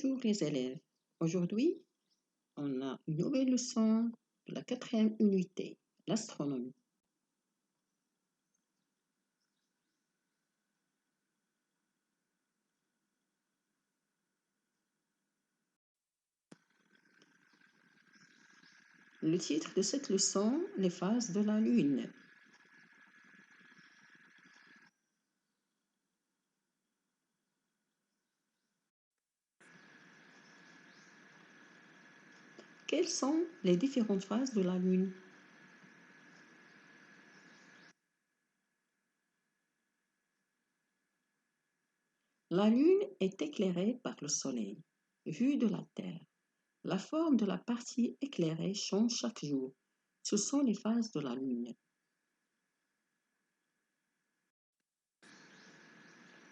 Bonjour les élèves. Aujourd'hui, on a une nouvelle leçon de la 4e unité, l'astronomie. Le titre de cette leçon, les phases de la Lune. Quelles sont les différentes phases de la Lune? La Lune est éclairée par le Soleil, vue de la Terre. La forme de la partie éclairée change chaque jour. Ce sont les phases de la Lune.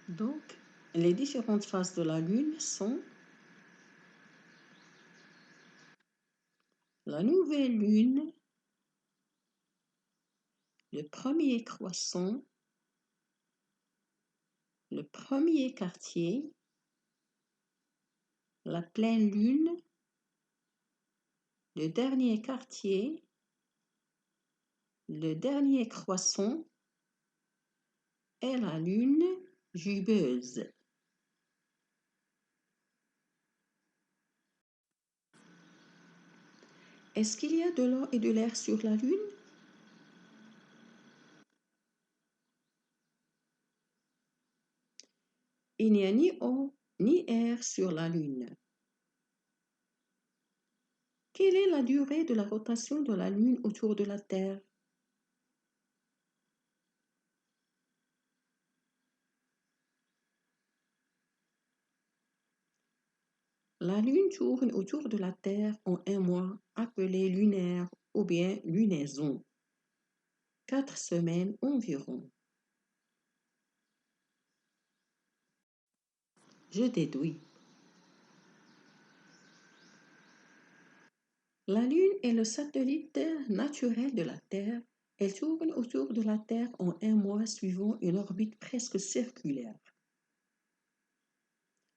Donc, les différentes phases de la Lune sont la nouvelle Lune, le premier croissant, le premier quartier, la pleine lune, le dernier quartier, le dernier croissant et la lune gibbeuse. Est-ce qu'il y a de l'eau et de l'air sur la lune? Il n'y a ni eau ni air sur la lune. Quelle est la durée de la rotation de la lune autour de la Terre? La lune tourne autour de la Terre en un mois appelé lunaire ou bien lunaison. 4 semaines environ. Je déduis. La Lune est le satellite naturel de la Terre. Elle tourne autour de la Terre en un mois suivant une orbite presque circulaire.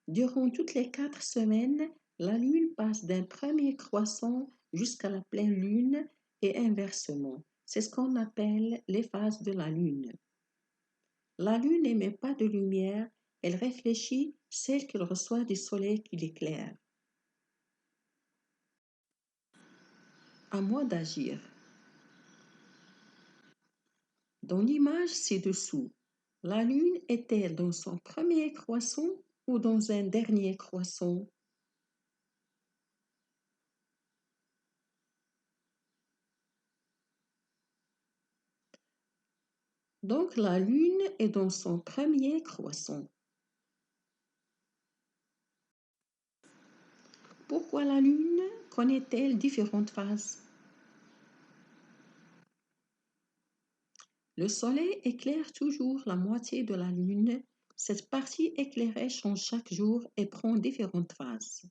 Durant toutes les 4 semaines, la Lune passe d'un premier croissant jusqu'à la pleine Lune et inversement. C'est ce qu'on appelle les phases de la Lune. La Lune n'émet pas de lumière, elle réfléchit celle qu'elle reçoit du Soleil qui l'éclaire. À moi d'agir. Dans l'image ci-dessous, la Lune est-elle dans son premier croissant ou dans un dernier croissant? Donc la Lune est dans son premier croissant. Pourquoi la Lune connaît-elle différentes phases? Le Soleil éclaire toujours la moitié de la Lune. Cette partie éclairée change chaque jour et prend différentes phases.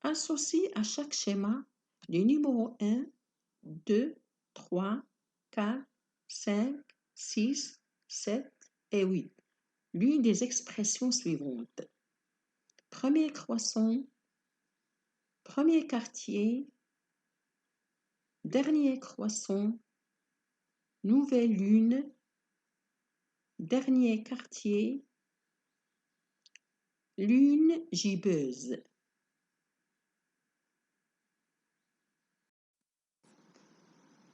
Associe à chaque schéma les numéros 1, 2, 3, 4, 5, 6, 7 et 8. L'une des expressions suivantes. Premier croissant, premier quartier, dernier croissant, nouvelle lune, dernier quartier, lune gibbeuse.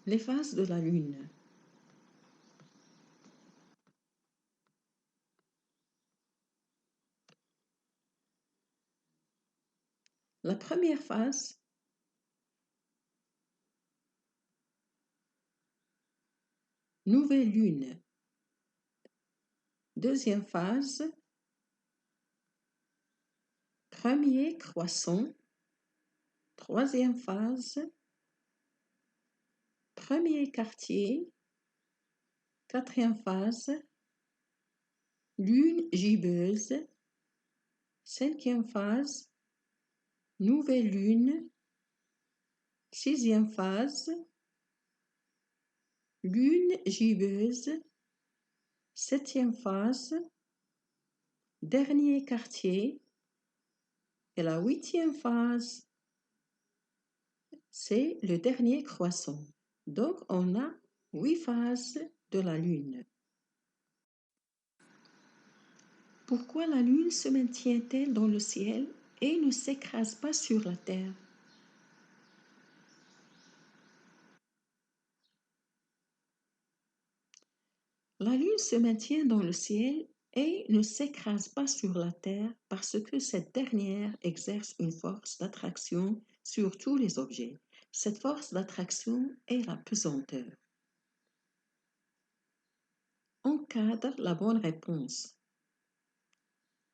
Les phases de la lune. La première phase, nouvelle lune. Deuxième phase, premier croissant. Troisième phase, premier quartier. Quatrième phase, lune gibbeuse. Cinquième phase, nouvelle lune. Sixième phase, lune gibbeuse. Septième phase, dernier quartier. Et la huitième phase, c'est le dernier croissant. Donc, on a 8 phases de la Lune. Pourquoi la Lune se maintient-elle dans le ciel et ne s'écrase pas sur la Terre? La Lune se maintient dans le ciel et ne s'écrase pas sur la Terre parce que cette dernière exerce une force d'attraction sur tous les objets. Cette force d'attraction est la pesanteur. Encadre la bonne réponse.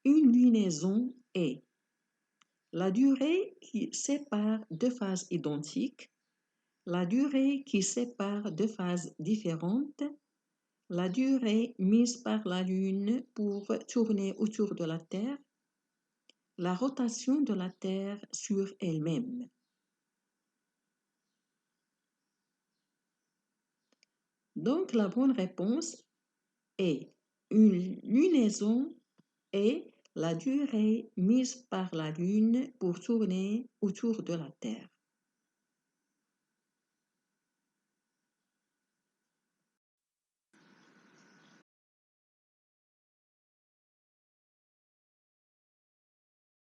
Une lunaison est la durée qui sépare deux phases identiques, la durée qui sépare deux phases différentes, la durée mise par la Lune pour tourner autour de la Terre, la rotation de la Terre sur elle-même. Donc la bonne réponse est une lunaison est la durée mise par la Lune pour tourner autour de la Terre.